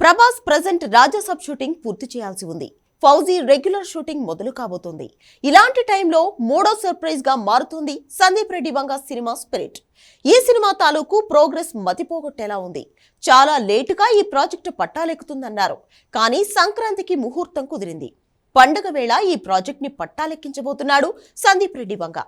Prabhas present Raja Saab shooting పూర్తి చేయాల్సి ఉంది. ఫౌజీ రెగ్యులర్ షూటింగ్ మొదలు కాబోతోంది. ఇలాంటి టైంలో మూడో సర్ప్రైజ్ గా మారుతుంది సందీప్ రెడ్డి వంగ సినిమా స్పిరిట్. ఈ సినిమా తాలూకు ప్రోగ్రెస్ మతిపోగొట్టేలా ఉంది. చాలా లేటుగా ఈ ప్రాజెక్టు పట్టాలెక్కుతుందన్నారు. కానీ సంక్రాంతికి ముహూర్తం కుదిరింది. పండగ వేళ ఈ ప్రాజెక్ట్ ని పట్టాలెక్కించబోతున్నాడు సందీప్ రెడ్డి వంగ.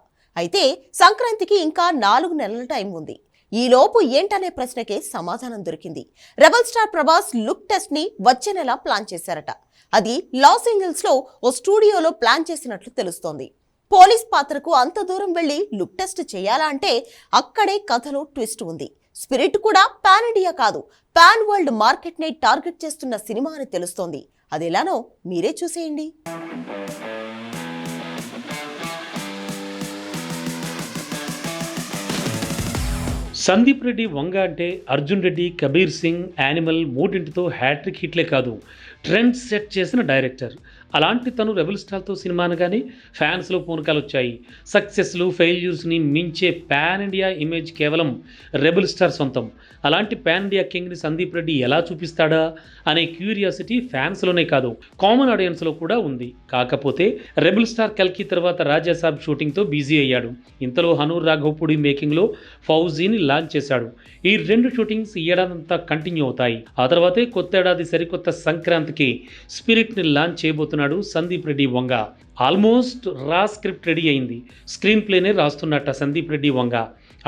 అయితే సంక్రాంతికి ఇంకా 4 నెలల టైం ఉంది. ఈలోపు ఏంటనే ప్రశ్నకే సమాధానం దొరికింది. Rebel star Prabhas look test ని వచ్చే నెల ప్లాన్ చేశారట. అది లాస్ ఏంజల్స్ లో ఓ స్టూడియోలో ప్లాన్ చేసినట్లు తెలుస్తోంది. పోలీస్ పాత్రకు అంత దూరం వెళ్లి లుక్ టెస్ట్ చేయాలా అంటే అక్కడే కథలో ట్విస్ట్ ఉంది. స్పిరిట్ కూడా పాన్ ఇండియా కాదు, పాన్ వరల్డ్ మార్కెట్ ని టార్గెట్ చేస్తున్న సినిమా అని తెలుస్తోంది. అదెలానో మీరే చూసేయండి. సందీప్ రెడ్డి వంగ అంటే అర్జున్ రెడ్డి, కబీర్ సింగ్, యానిమల్ మూడింటితో హ్యాట్రిక్ హిట్లే కాదు, ట్రెండ్ సెట్ చేసిన డైరెక్టర్. అలాంటి తను రెబల్ స్టార్తో సినిమా అనగానే ఫ్యాన్స్లో పూనకాలు వచ్చాయి. సక్సెస్లు, ఫెయిల్యూర్స్ని మించే పాన్ ఇండియా ఇమేజ్ కేవలం రెబల్ స్టార్ సొంతం. అలాంటి పాన్ ఇండియా కింగ్ని సందీప్ రెడ్డి ఎలా చూపిస్తాడా అనే క్యూరియాసిటీ ఫ్యాన్స్లోనే కాదు, కామన్ ఆడియన్స్లో కూడా ఉంది. కాకపోతే రెబల్ స్టార్ కల్కి తర్వాత రాజాసాబ్ షూటింగ్తో బిజీ అయ్యాడు. ఇంతలో హనూర్ రాఘవపూడి మేకింగ్లో ఫౌజీని లాంచ్ చేశాడు. ఈ 2 షూటింగ్స్ ఈ ఏడాదంతా కంటిన్యూ అవుతాయి. ఆ తర్వాతే కొత్త ఏడాది సరికొత్త సంక్రాంతికి స్పిరిట్ని లాంచ్ చేయబోతున్నాడు సందీప్ రెడ్డి వంగ. ఆల్మోస్ట్ రా స్క్రిప్ట్ రెడీ అయింది. Screen ప్లేనే రాస్తున్నట్ట Sandeep Reddy Vanga.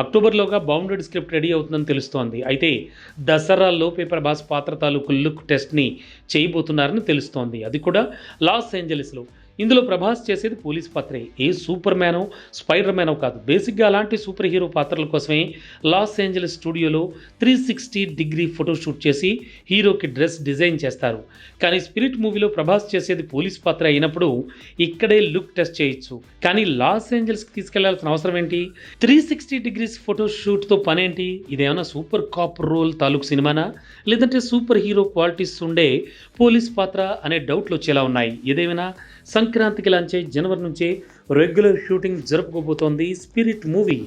అక్టోబర్లోగా bounded script ready అవుతుందని తెలుస్తోంది. అయితే దసరాలోపే ప్రభాస్ పాత్ర తాలూకు లుక్ టెస్ట్ని చేయబోతున్నారని తెలుస్తోంది. అది కూడా లాస్ ఏంజలీస్లో. ఇందులో ప్రభాస్ చేసేది పోలీస్ పాత్రే. ఏ సూపర్ మ్యానో, స్పైడర్ మ్యానో కాదు. బేసిక్గా అలాంటి సూపర్ హీరో పాత్రల కోసమే లాస్ ఏంజలీస్ స్టూడియోలో 360 డిగ్రీ ఫోటోషూట్ చేసి హీరోకి డ్రెస్ డిజైన్ చేస్తారు. కానీ స్పిరిట్ మూవీలో ప్రభాస్ చేసేది పోలీస్ పాత్ర అయినప్పుడు ఇక్కడే లుక్ టెస్ట్ చేయొచ్చు. కానీ లాస్ ఏంజల్స్కి తీసుకెళ్లాల్సిన అవసరం ఏంటి? 360 డిగ్రీస్ ఫోటోషూట్తో పనేంటి? ఇదేమైనా సూపర్ కాప్ రోల్ తాలూకు సినిమానా, లేదంటే సూపర్ హీరో క్వాలిటీస్ ఉండే పోలీస్ పాత్ర అనే డౌట్లు వచ్చేలా ఉన్నాయి. ఏదేమైనా సంక్రాంతికి లాంచే జనవరి నుంచే రెగ్యులర్ షూటింగ్ జరుపుకోబోతోంది స్పిరిట్ మూవీ.